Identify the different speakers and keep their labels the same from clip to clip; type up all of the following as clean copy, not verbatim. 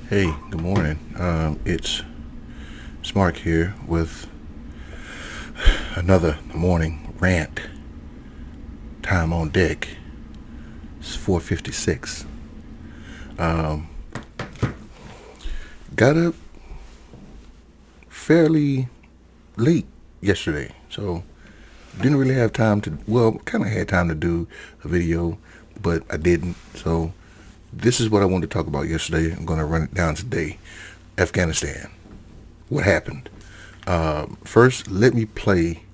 Speaker 1: Hey, good morning. It's Mark here with another morning rant. Time on deck. It's 4:56. Got up fairly late yesterday, so didn't really have time to. Well, kind of had time to do a video, but I didn't. So this is what I wanted to talk about yesterday. I'm going to run it down today. Afghanistan. What happened? First, let me play,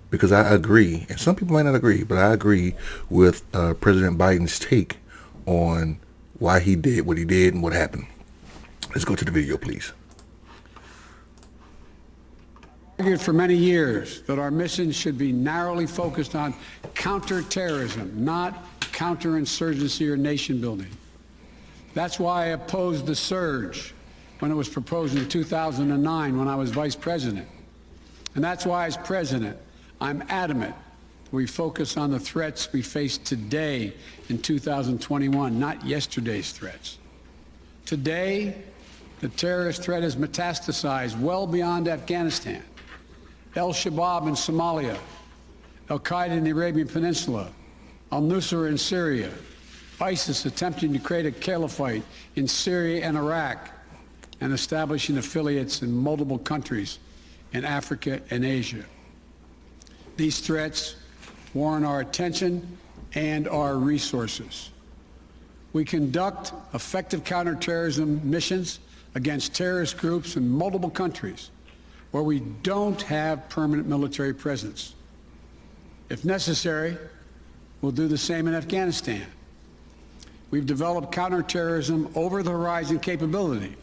Speaker 1: because I agree, and some people might not agree, but I agree with President Biden's take on why he did what he did and what happened. Let's go to the video, please.
Speaker 2: Argued for many years that our mission should be narrowly focused on counterterrorism, not counterinsurgency or nation building. That's why I opposed the surge when it was proposed in 2009 when I was vice president. And that's why, as president, I'm adamant we focus on the threats we face today in 2021, not yesterday's threats. Today, the terrorist threat has metastasized well beyond Afghanistan. Al-Shabaab in Somalia, Al-Qaeda in the Arabian Peninsula, al-Nusra in Syria, ISIS attempting to create a caliphate in Syria and Iraq, and establishing affiliates in multiple countries in Africa and Asia. These threats warrant our attention and our resources. We conduct effective counterterrorism missions against terrorist groups in multiple countries where we don't have permanent military presence. If necessary, we'll do the same in Afghanistan. We've developed counterterrorism over-the-horizon capability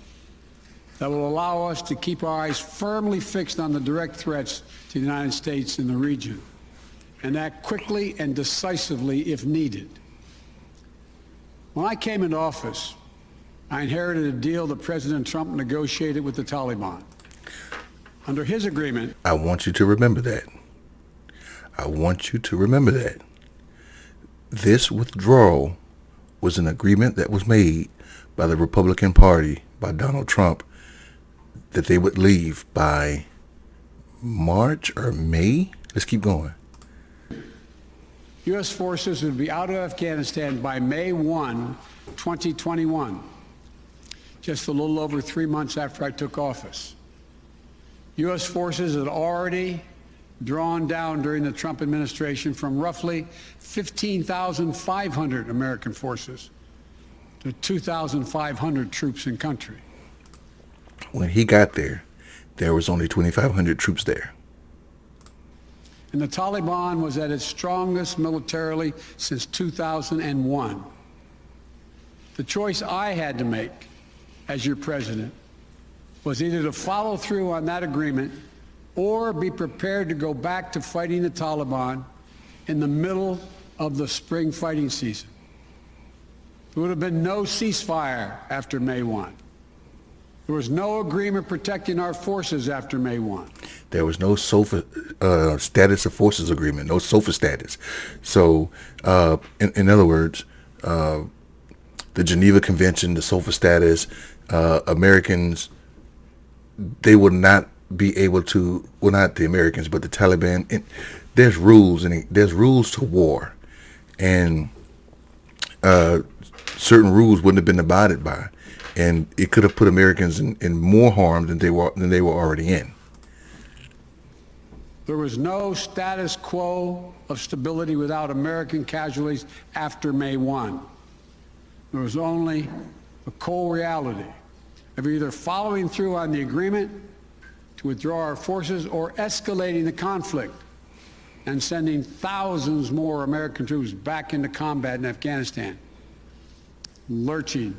Speaker 2: that will allow us to keep our eyes firmly fixed on the direct threats to the United States in the region and act quickly and decisively if needed. When I came into office, I inherited a deal that President Trump negotiated with the Taliban. Under his agreement,
Speaker 1: I want you to remember that. I want you to remember that. This withdrawal was an agreement that was made by the Republican Party, by Donald Trump, that they would leave by March or May. Let's keep going.
Speaker 2: U.S. forces would be out of Afghanistan by May 1, 2021, just a little over 3 months after I took office. U.S. forces had already drawn down during the Trump administration from roughly 15,500 American forces to 2,500 troops in country.
Speaker 1: When he got there, there was only 2,500 troops there.
Speaker 2: And the Taliban was at its strongest militarily since 2001. The choice I had to make as your president was either to follow through on that agreement or be prepared to go back to fighting the Taliban in the middle of the spring fighting season. There would have been no ceasefire after May 1. There was no agreement protecting our forces after May 1.
Speaker 1: There was no SOFA status of forces agreement, no SOFA status. So, in other words, the Geneva Convention, the SOFA status, Americans, they would not be able to, well, not the Americans, but the Taliban. There's rules, and there's rules to war, and certain rules wouldn't have been abided by, and it could have put Americans in more harm than they were already in.
Speaker 2: There was no status quo of stability without American casualties after May 1. There was only a cold reality of either following through on the agreement to withdraw our forces or escalating the conflict and sending thousands more American troops back into combat in Afghanistan, lurching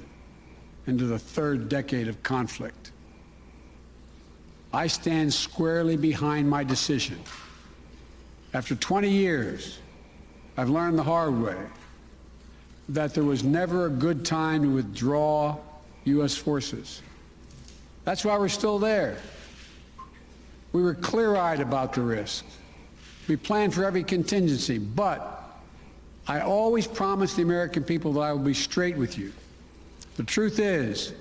Speaker 2: into the third decade of conflict. I stand squarely behind my decision. After 20 years, I've learned the hard way that there was never a good time to withdraw U.S. forces. That's why we're still there. We were clear-eyed about the risks. We planned for every contingency, but I always promised the American people that I would be straight with you. The truth is,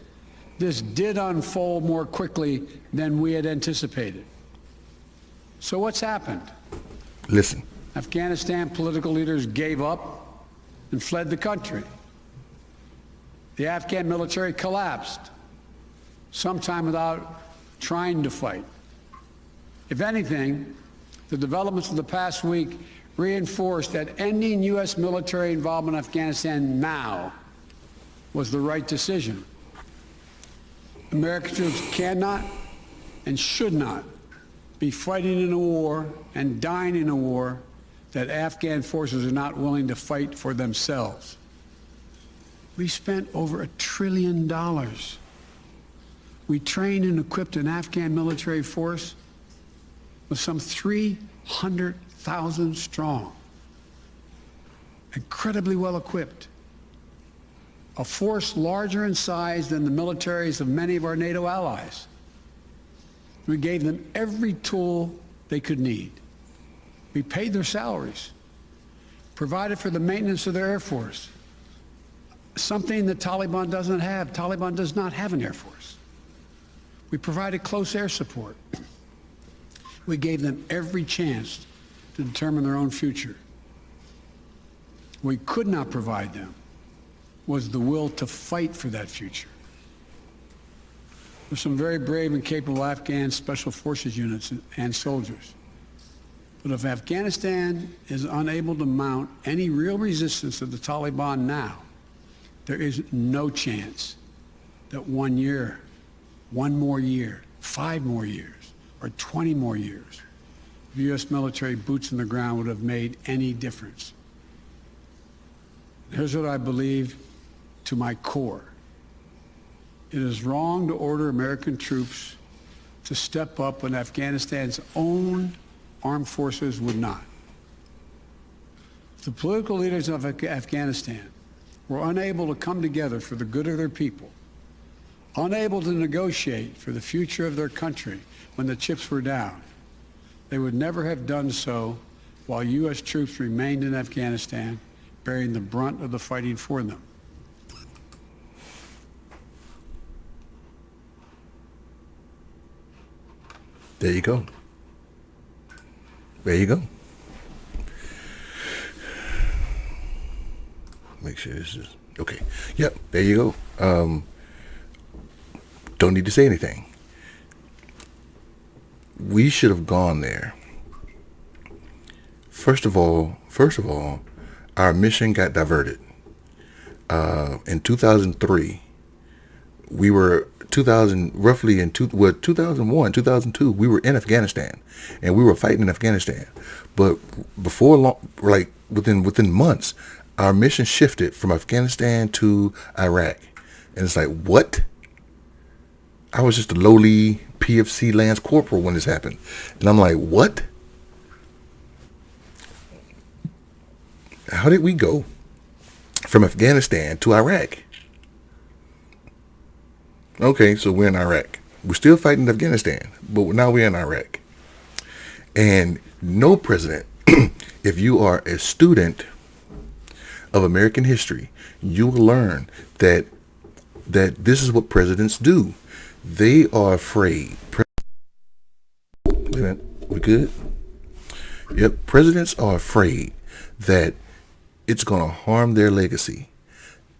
Speaker 2: this did unfold more quickly than we had anticipated. So what's happened?
Speaker 1: Listen.
Speaker 2: Afghanistan political leaders gave up and fled the country. The Afghan military collapsed, sometime without trying to fight. If anything, the developments of the past week reinforced that ending U.S. military involvement in Afghanistan now was the right decision. American troops cannot and should not be fighting in a war and dying in a war that Afghan forces are not willing to fight for themselves. We spent over $1 trillion. We trained and equipped an Afghan military force with some 300,000 strong, incredibly well equipped, a force larger in size than the militaries of many of our NATO allies. We gave them every tool they could need. We paid their salaries, provided for the maintenance of their Air Force, something the Taliban doesn't have. Taliban does not have an Air Force. We provided close air support. We gave them every chance to determine their own future. What we could not provide them was the will to fight for that future. There's some very brave and capable Afghan special forces units and soldiers. But if Afghanistan is unable to mount any real resistance to the Taliban now, there is no chance that 1 year, 1 more year, 5 more years, or 20 more years of U.S. military boots on the ground would have made any difference. Here's what I believe to my core. It is wrong to order American troops to step up when Afghanistan's own armed forces would not. If the political leaders of Afghanistan were unable to come together for the good of their people, unable to negotiate for the future of their country when the chips were down, they would never have done so while U.S. troops remained in Afghanistan, bearing the brunt of the fighting for them.
Speaker 1: There you go. There you go. Make sure this is okay. Yep, there you go. Don't need to say anything. We should have gone there. First of all, our mission got diverted. In 2003, we were 2001, 2002, we were in Afghanistan, and we were fighting in Afghanistan. But before long, like within months, our mission shifted from Afghanistan to Iraq. And it's like, what? I was just a lowly PFC Lance Corporal when this happened. And I'm like, what? How did we go from Afghanistan to Iraq? Okay, so we're in Iraq. We're still fighting Afghanistan, but now we're in Iraq. And no president, if you are a student of American history, you will learn that this is what presidents do. They are afraid. Wait a minute, we good? Yep, presidents are afraid that it's going to harm their legacy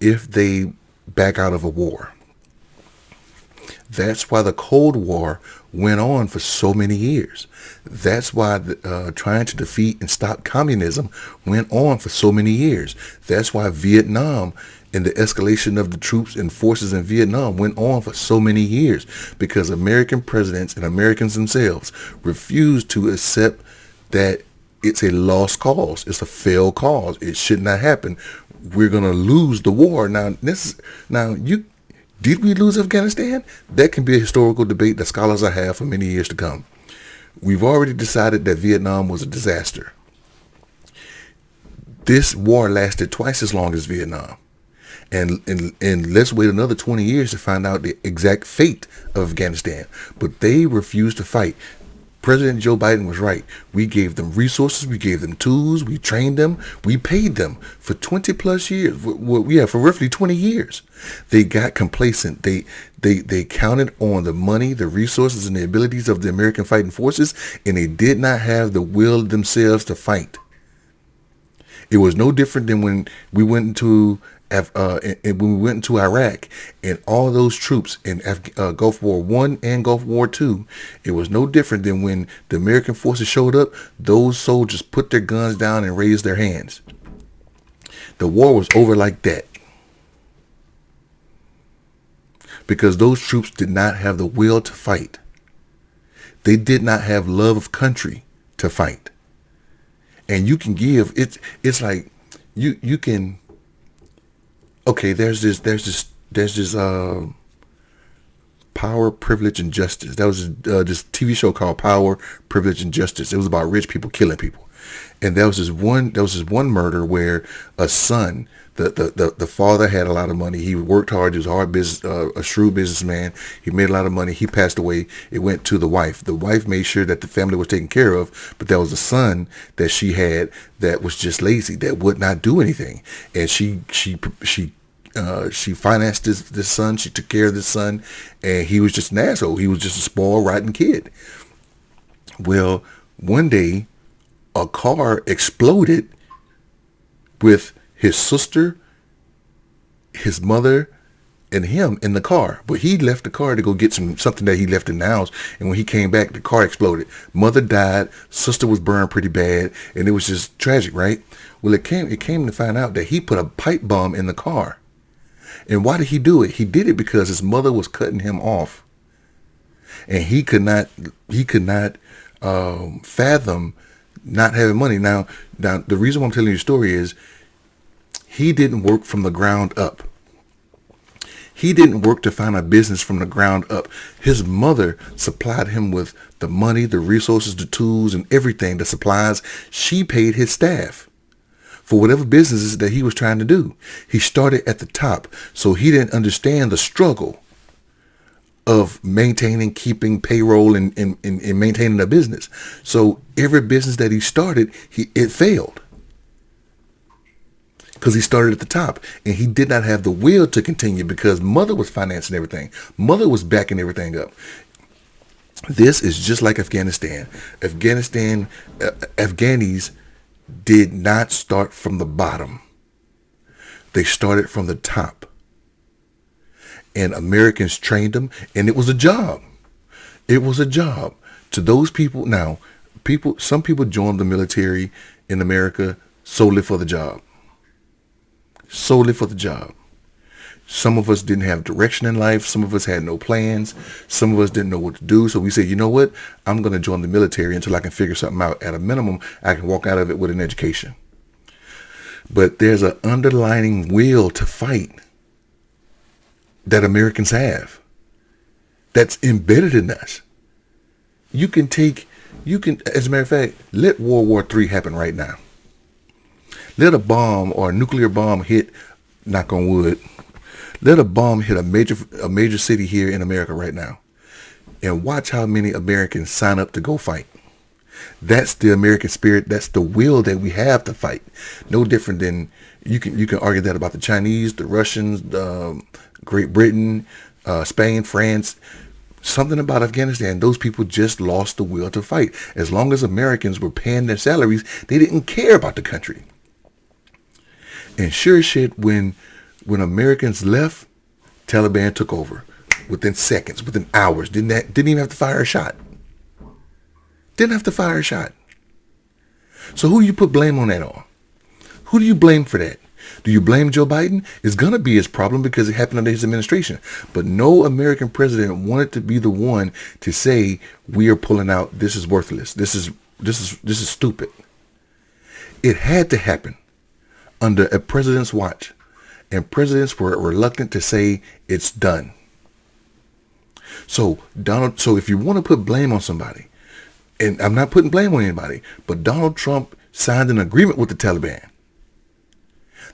Speaker 1: if they back out of a war. That's why the Cold War went on for so many years. That's why trying to defeat and stop communism went on for so many years. That's why Vietnam and the escalation of the troops and forces in Vietnam went on for so many years, because American presidents and Americans themselves refused to accept that it's a lost cause. It's a failed cause. It should not happen. We're going to lose the war. Did we lose Afghanistan? That can be a historical debate that scholars will have for many years to come. We've already decided that Vietnam was a disaster. This war lasted twice as long as Vietnam. And let's wait another 20 years to find out the exact fate of Afghanistan. But they refused to fight. President Joe Biden was right. We gave them resources, we gave them tools, we trained them, we paid them for 20 plus years. For roughly 20 years. They got complacent. They counted on the money, the resources, and the abilities of the American fighting forces, and they did not have the will themselves to fight. It was no different than when we went into Iraq, and all those troops in Gulf War I and Gulf War II. It was no different than when the American forces showed up. Those soldiers put their guns down and raised their hands. The war was over like that, because those troops did not have the will to fight. They did not have love of country to fight. And you can give it's like you can. Okay, there's this Power, Privilege, and Justice. That was this TV show called Power, Privilege, and Justice. It was about rich people killing people, and there was this one murder where a son, the father had a lot of money. He worked hard. He was a shrewd businessman. He made a lot of money. He passed away. It went to the wife. The wife made sure that the family was taken care of, but there was a son that she had that was just lazy, that would not do anything, and she financed this son. She took care of this son, and he was just an asshole. He was just a spoiled, rotten kid. Well, one day, a car exploded with his sister, his mother, and him in the car. But he left the car to go get something that he left in the house, and when he came back, the car exploded. Mother died, sister was burned pretty bad, and it was just tragic, right? Well, it came to find out that he put a pipe bomb in the car. And why did he do it? He did it because his mother was cutting him off, and he could not fathom not having money. Now, the reason why I'm telling you the story is he didn't work from the ground up. He didn't work to find a business from the ground up. His mother supplied him with the money, the resources, the tools, and everything, the supplies. She paid his staff for whatever businesses that he was trying to do. He started at the top, so he didn't understand the struggle of maintaining, keeping payroll, and maintaining a business. So every business that he started, it failed, because he started at the top, and he did not have the will to continue because mother was financing everything. Mother was backing everything up. This is just like Afghanistan. Afghanis did not start from the bottom. They started from the top. And Americans trained them, and it was a job. It was a job to those people. Now, some people joined the military in America solely for the job. Solely for the job. Some of us didn't have direction in life. Some of us had no plans. Some of us didn't know what to do. So we said, you know what? I'm going to join the military until I can figure something out. At a minimum, I can walk out of it with an education. But there's an underlying will to fight that Americans have that's embedded in us. You can, as a matter of fact, let World War III happen right now. Let a bomb or a nuclear bomb hit, knock on wood, let a bomb hit a major city here in America right now, and watch how many Americans sign up to go fight. That's the American spirit. That's the will that we have to fight. No different than you can argue that about the Chinese, the Russians, Great Britain, Spain, France. Something about Afghanistan, those people just lost the will to fight. As long as Americans were paying their salaries, they didn't care about the country. And sure as shit, when Americans left, Taliban took over within seconds, within hours. Didn't even have to fire a shot. Didn't have to fire a shot. So who do you put blame on that on? Who do you blame for that? Do you blame Joe Biden? It's going to be his problem because it happened under his administration. But no American president wanted to be the one to say, we are pulling out. This is worthless. This is stupid. It had to happen under a president's watch. And presidents were reluctant to say it's done. So if you want to put blame on somebody, and I'm not putting blame on anybody, but Donald Trump signed an agreement with the Taliban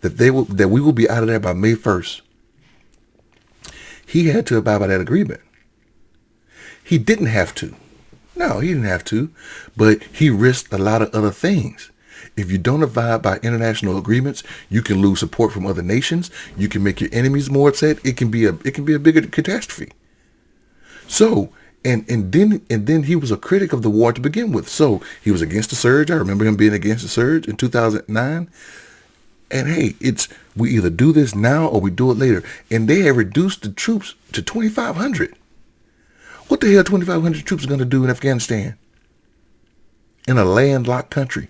Speaker 1: that we will be out of there by May 1st. He had to abide by that agreement. He didn't have to. No, he didn't have to, but he risked a lot of other things. If you don't abide by international agreements, you can lose support from other nations. You can make your enemies more upset. It can be a bigger catastrophe. So, and then he was a critic of the war to begin with. So he was against the surge. I remember him being against the surge in 2009. And hey, we either do this now or we do it later. And they have reduced the troops to 2,500. What the hell 2,500 troops are going to do in Afghanistan? In a landlocked country.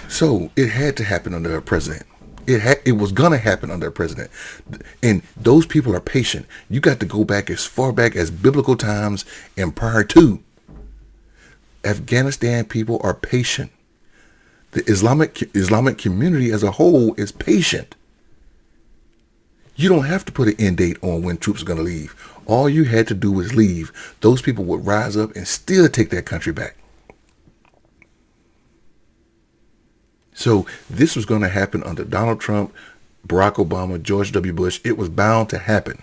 Speaker 1: So it had to happen under a president. It was going to happen under a president. And those people are patient. You got to go back as far back as biblical times and prior to. Afghanistan people are patient. The Islamic community as a whole is patient. You don't have to put an end date on when troops are going to leave. All you had to do was leave. Those people would rise up and still take their country back. So this was going to happen under Donald Trump, Barack Obama, George W. Bush. It was bound to happen.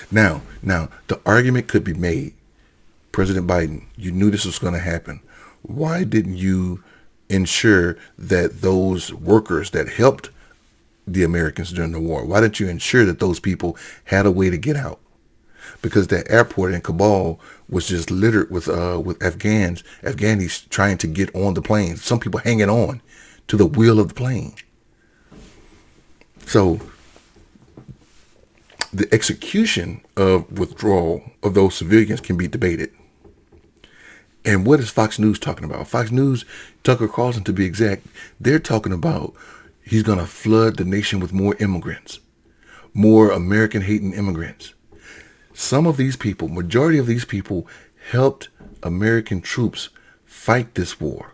Speaker 1: Now, the argument could be made. President Biden, you knew this was going to happen. Why didn't you ensure that those workers that helped the Americans during the war, why didn't you ensure that those people had a way to get out? Because that airport in Kabul was just littered with Afghanis trying to get on the plane. Some people hanging on to the wheel of the plane. So the execution of withdrawal of those civilians can be debated. And what is Fox News talking about? Fox News, Tucker Carlson to be exact, they're talking about he's going to flood the nation with more immigrants, more American-hating immigrants. Some of these people, majority of these people, helped American troops fight this war.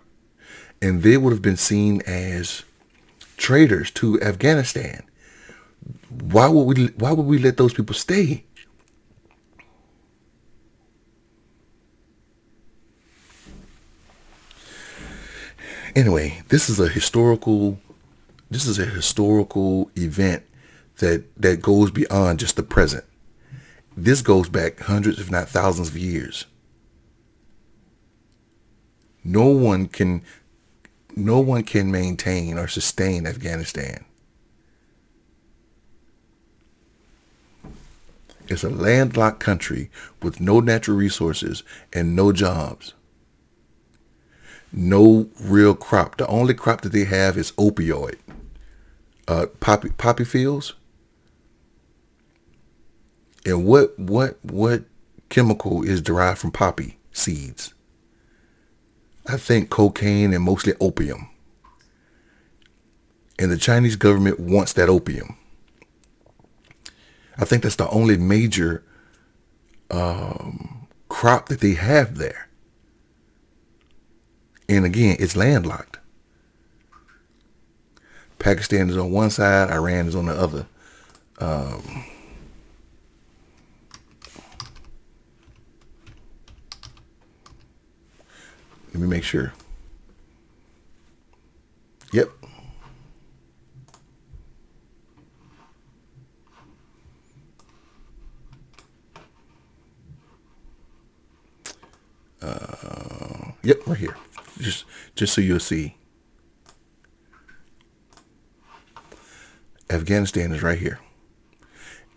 Speaker 1: And they would have been seen as traitors to Afghanistan. Why would we let those people stay? Anyway, this is a historical event that goes beyond just the present. This goes back hundreds, if not thousands of years. No one can maintain or sustain Afghanistan. It's a landlocked country with no natural resources and no jobs. No real crop. The only crop that they have is opioid. Poppy fields. And what chemical is derived from poppy seeds? I think cocaine and mostly opium. And the Chinese government wants that opium. I think that's the only major crop that they have there. And again, it's landlocked. Pakistan is on one side, Iran is on the other. Let me make sure. Yep. Yep, right here. Just so you'll see. Afghanistan is right here.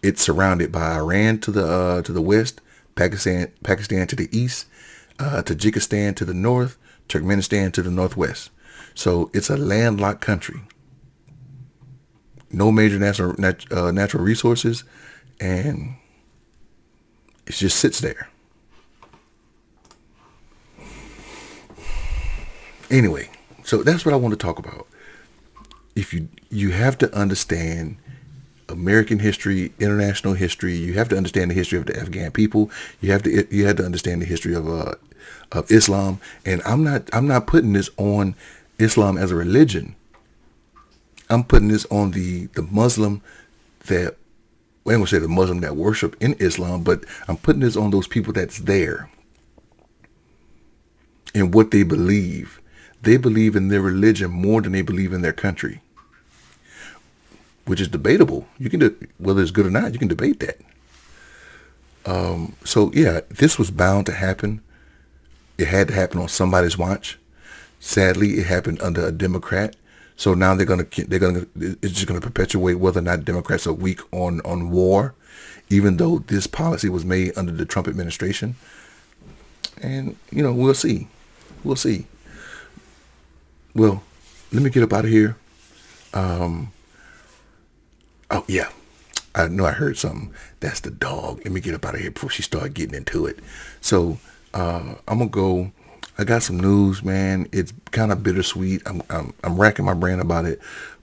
Speaker 1: It's surrounded by Iran to the west, Pakistan to the east, Tajikistan to the north, Turkmenistan to the northwest. So it's a landlocked country. No major natural resources, and it just sits there. Anyway, so that's what I want to talk about. If you have to understand American history, international history, you have to understand the history of the Afghan people. You have to understand the history of Islam. And I'm not putting this on Islam as a religion. I'm putting this on the Muslim that, well, I'm going to say the Muslim that worship in Islam, but I'm putting this on those people that's there and what they believe. They believe in their religion more than they believe in their country. which is debatable. You can whether it's good or not. You can debate that. So yeah, this was bound to happen. It had to happen on somebody's watch. Sadly, it happened under a Democrat. So now it's just gonna perpetuate whether or not Democrats are weak on war, even though this policy was made under the Trump administration. And we'll see. We'll see. Well, let me get up out of here. Oh yeah, I know I heard something. That's the dog. Let me get up out of here before she started getting into it. So I'm gonna go. I got some news, man. It's kind of bittersweet. I'm racking my brain about it,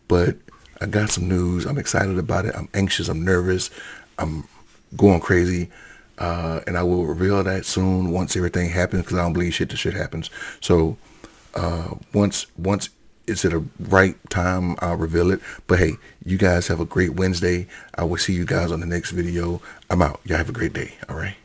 Speaker 1: but I got some news. I'm excited about it. I'm anxious. I'm nervous. I'm going crazy. And I will reveal that soon once everything happens, because I don't believe shit happens. So once it's at a right time, I'll reveal it. But hey, you guys have a great Wednesday. I will see you guys on the next video. I'm out. Y'all have a great day. All right.